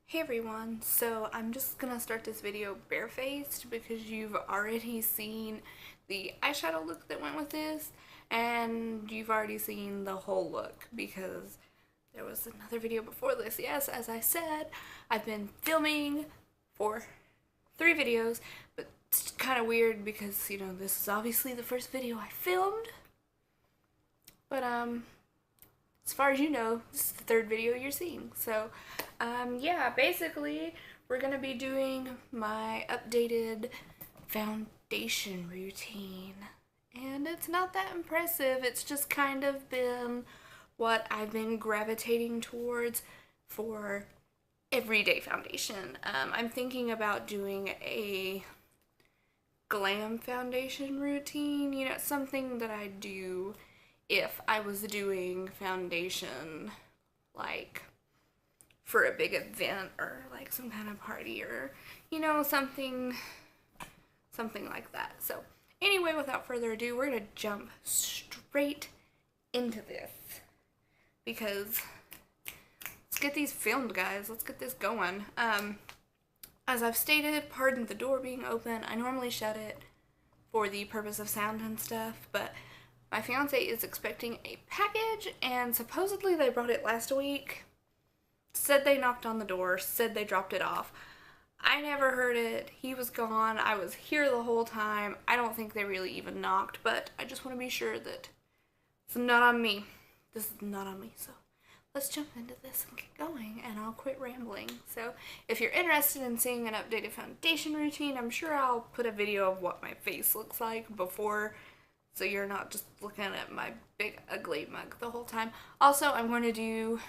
Hey everyone, so I'm just gonna start this video barefaced because you've already seen the eyeshadow look that went with this, and you've already seen the whole look because there was another video before this. Yes, as I said, I've been filming for 3 videos, but it's kind of weird because, you know, this is obviously the first video I filmed, but as far as you know, this is the 3rd video you're seeing. So, yeah, basically, we're gonna be doing my updated foundation routine. And it's not that impressive, it's just kind of been what I've been gravitating towards for everyday foundation. I'm thinking about doing a glam foundation routine, you know, something that I do if I was doing foundation like for a big event or like some kind of party or, you know, something like that. So anyway, without further ado, we're gonna jump straight into this because let's get these filmed, guys. Let's get this going. As I've stated, pardon the door being open. I normally shut it for the purpose of sound and stuff, but my fiance is expecting a package, and supposedly they brought it last week. Said they knocked on the door, said they dropped it off. I never heard it. He was gone. I was here the whole time. I don't think they really even knocked, but I just want to be sure that it's not on me. This is not on me, so let's jump into this and get going, and I'll quit rambling. So if you're interested in seeing an updated foundation routine, I'm sure I'll put a video of what my face looks like before, so you're not just looking at my big ugly mug the whole time. Also, I'm going to do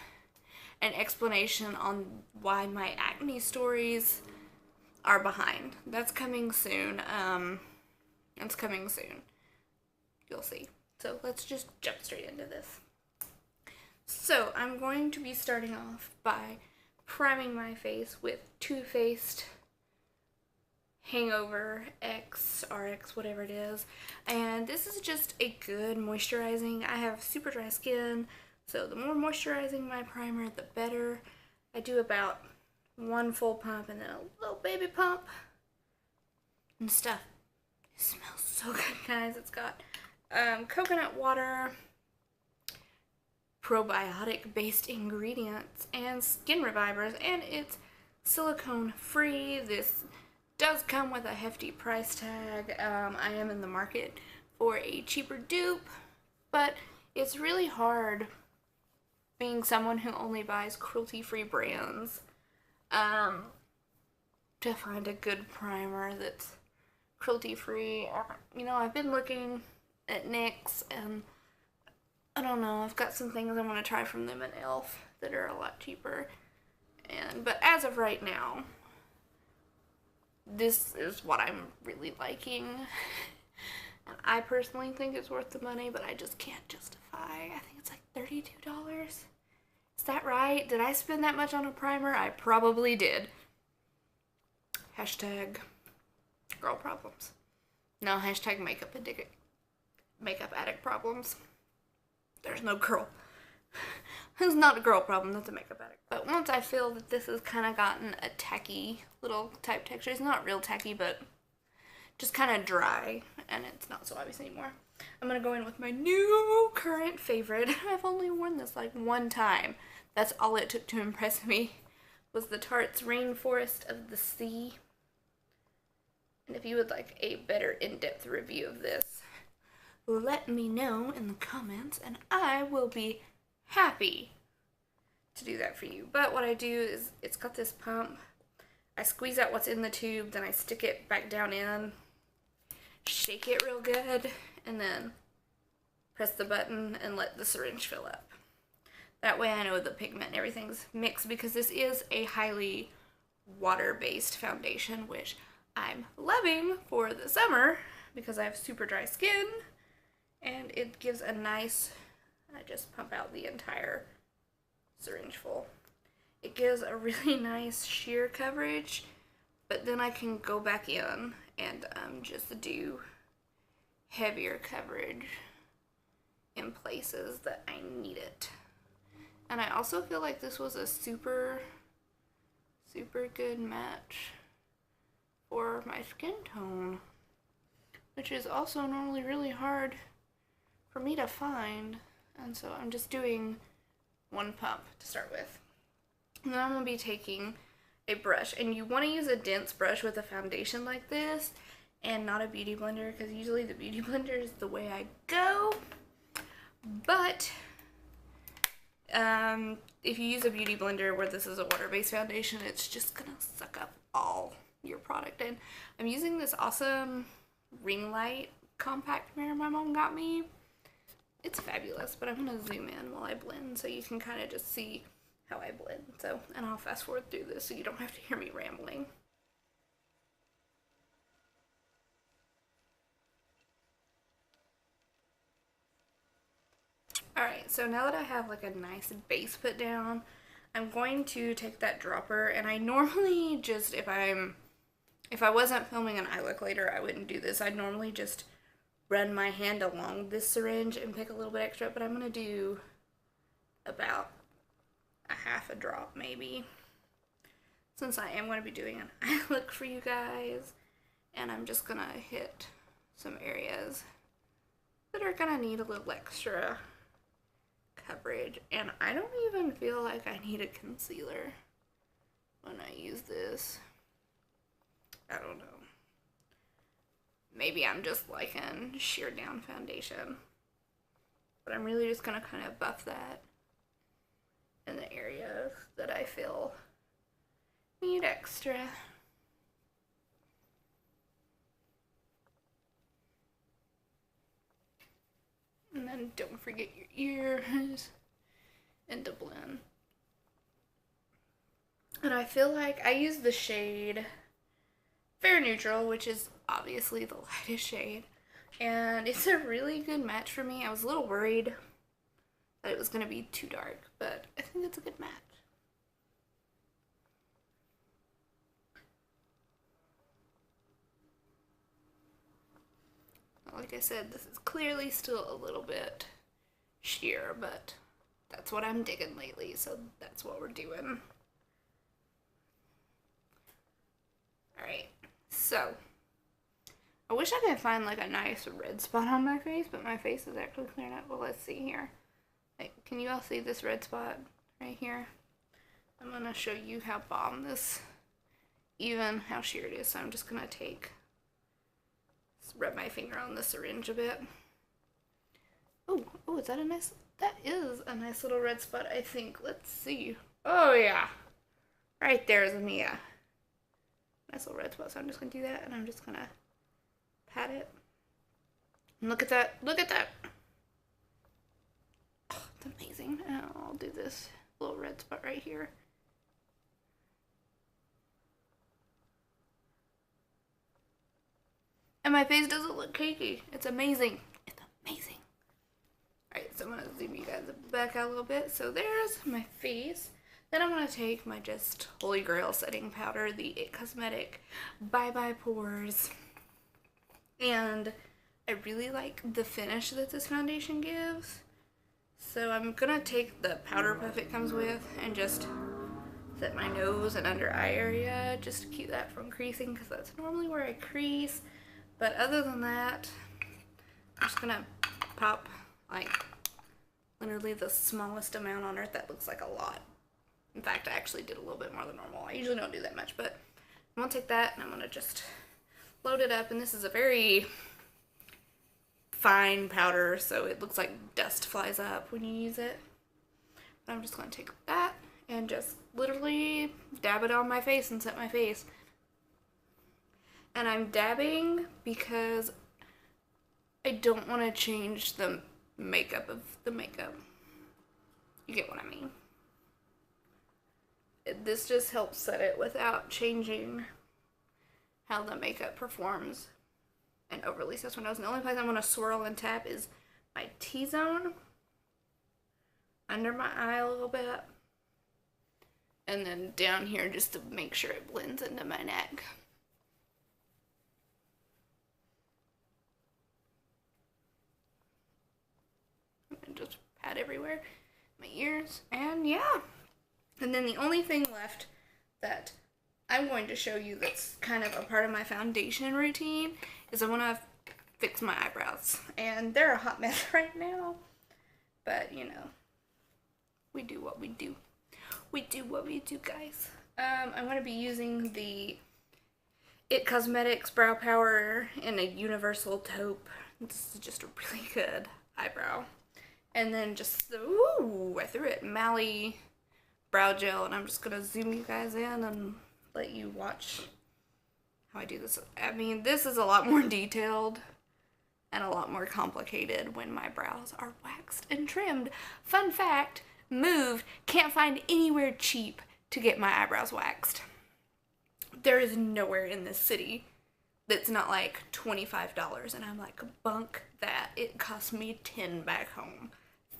an explanation on why my acne stories are behind. That's coming soon. It's coming soon. You'll see. So let's just jump straight into this. So I'm going to be starting off by priming my face with Too Faced Hangover X, RX, whatever it is. And this is just a good moisturizing. I have super dry skin, so the more moisturizing my primer, the better. I do about 1 full pump and then a little baby pump and stuff. It smells so good, guys. It's got coconut water, probiotic based ingredients, and skin revivers, and it's silicone free. This does come with a hefty price tag. I am in the market for a cheaper dupe, but it's really hard being someone who only buys cruelty-free brands to find a good primer that's cruelty-free. You know, I've been looking at NYX, and I don't know, I've got some things I want to try from them and e.l.f. that are a lot cheaper. But as of right now, this is what I'm really liking. And I personally think it's worth the money, but I just can't justify. I think it's like $32. Is that right? Did I spend that much on a primer? I probably did. Hashtag girl problems. No, hashtag makeup addict problems. There's no girl. It's not a girl problem, that's a makeup addict. But once I feel that this has kind of gotten a tacky little type texture, it's not real tacky, but just kind of dry, and it's not so obvious anymore. I'm going to go in with my new current favorite. I've only worn this like 1 time. That's all it took to impress me, was the Tarte's Rainforest of the Sea. And if you would like a better in-depth review of this, let me know in the comments, and I will be happy to do that for you. But what I do is, it's got this pump. I squeeze out what's in the tube, then I stick it back down in, shake it real good, and then press the button and let the syringe fill up. That way I know the pigment and everything's mixed, because this is a highly water-based foundation, which I'm loving for the summer because I have super dry skin, and it gives a nice, I just pump out the entire syringe full. It gives a really nice sheer coverage, but then I can go back in and just do heavier coverage in places that I need it. And I also feel like this was a super super good match for my skin tone, which is also normally really hard for me to find. And so I'm just doing one pump to start with. And then I'm going to be taking a brush, and you want to use a dense brush with a foundation like this and not a beauty blender, because usually the beauty blender is the way I go. But if you use a beauty blender where this is a water-based foundation, it's just gonna suck up all your product. And I'm using this awesome ring light compact mirror my mom got me. It's fabulous, but I'm gonna zoom in while I blend so you can kind of just see how I blend. So, and I'll fast forward through this so you don't have to hear me rambling. Alright, so now that I have like a nice base put down, I'm going to take that dropper, and I normally just, if I wasn't filming an eye look later, I wouldn't do this. I'd normally just run my hand along this syringe and pick a little bit extra, but I'm going to do about a half a drop maybe, since I am going to be doing an eye look for you guys, and I'm just going to hit some areas that are going to need a little extra coverage. And I don't even feel like I need a concealer when I use this. I don't know. Maybe I'm just liking sheer down foundation, but I'm really just gonna kind of buff that in the areas that I feel need extra. And then don't forget your ears and to blend. And I feel like I use the shade Fair Neutral, which is obviously the lightest shade, and it's a really good match for me. I was a little worried that it was going to be too dark, but I think it's a good match. Like I said, this is clearly still a little bit sheer, but that's what I'm digging lately, so that's what we're doing. Alright, so I wish I could find like a nice red spot on my face, but my face is actually clearing up. Well, let's see here. Like, can you all see this red spot right here? I'm gonna show you how bomb this, even how sheer it is. So I'm just gonna rub my finger on the syringe a bit. Oh, is that a nice, that is a nice little red spot, I think. Let's see. Oh yeah, right there is Mia. Nice little red spot. So I'm just gonna do that, and I'm just gonna pat it. And look at that, look at that. Oh, it's amazing. And I'll do this little red spot right here. And my face doesn't look cakey. It's amazing. It's amazing. Alright, so I'm going to zoom you guys back out a little bit. So there's my face. Then I'm going to take my just Holy Grail setting powder, the It Cosmetic Bye Bye Pores. And I really like the finish that this foundation gives. So I'm going to take the powder puff it comes with and just set my nose and under eye area just to keep that from creasing, because that's normally where I crease. But other than that, I'm just gonna pop like literally the smallest amount on earth. That looks like a lot. In fact, I actually did a little bit more than normal. I usually don't do that much, but I'm gonna take that and I'm gonna just load it up. And this is a very fine powder, so it looks like dust flies up when you use it. But I'm just gonna take that and just literally dab it on my face and set my face. And I'm dabbing because I don't want to change the makeup of the makeup. You get what I mean? This just helps set it without changing how the makeup performs and overly sets my nose. And the only place I'm going to swirl and tap is my T-zone, under my eye a little bit, and then down here just to make sure it blends into my neck. And just pat everywhere, my ears, and yeah. And then the only thing left that I'm going to show you that's kind of a part of my foundation routine is I want to fix my eyebrows. And they're a hot mess right now. But, you know, we do what we do. We do what we do, guys. I'm going to be using the It Cosmetics Brow Power in a universal taupe. This is just a really good eyebrow. And then just the, ooh, I threw it, Mally brow gel. And I'm just going to zoom you guys in and let you watch how I do this. I mean, this is a lot more detailed and a lot more complicated when my brows are waxed and trimmed. Fun fact, moved, can't find anywhere cheap to get my eyebrows waxed. There is nowhere in this city that's not like $25, and I'm like, bunk that. It cost me $10 back home.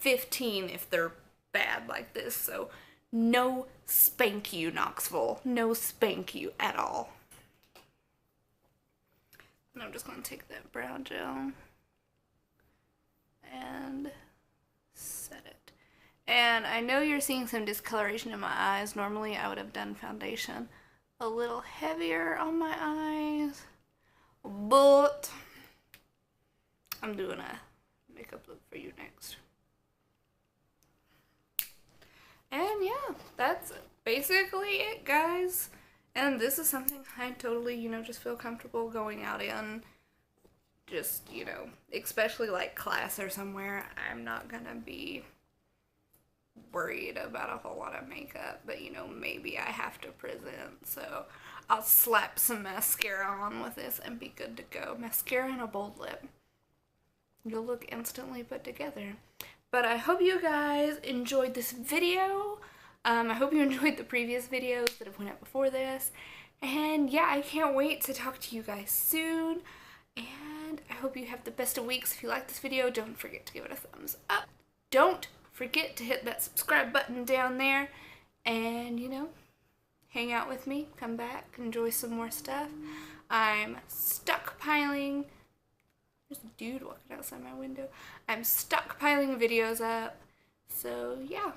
$15 if they're bad like this, so no spank you, Knoxville. No spank you at all. And I'm just going to take that brow gel and set it. And I know you're seeing some discoloration in my eyes. Normally I would have done foundation a little heavier on my eyes, but I'm doing a makeup look for you next. And yeah, that's basically it, guys. And this is something I totally, you know, just feel comfortable going out in. Just, you know, especially like class or somewhere, I'm not gonna be worried about a whole lot of makeup. But, you know, maybe I have to present, so I'll slap some mascara on with this and be good to go. Mascara and a bold lip. You'll look instantly put together. But I hope you guys enjoyed this video. I hope you enjoyed the previous videos that have went up before this. And yeah, I can't wait to talk to you guys soon. And I hope you have the best of weeks. If you like this video, don't forget to give it a thumbs up. Don't forget to hit that subscribe button down there. And, you know, hang out with me. Come back. Enjoy some more stuff. I'm stockpiling. There's a dude walking outside my window. I'm stockpiling videos up. So, yeah.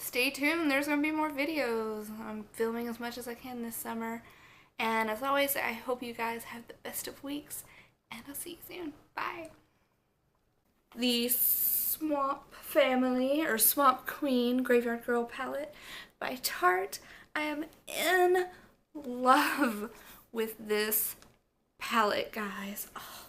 Stay tuned. There's going to be more videos. I'm filming as much as I can this summer. And as always, I hope you guys have the best of weeks. And I'll see you soon. Bye. The Swamp Family, or Swamp Queen Graveyard Girl palette by Tarte. I am in love with this palette, guys. Oh.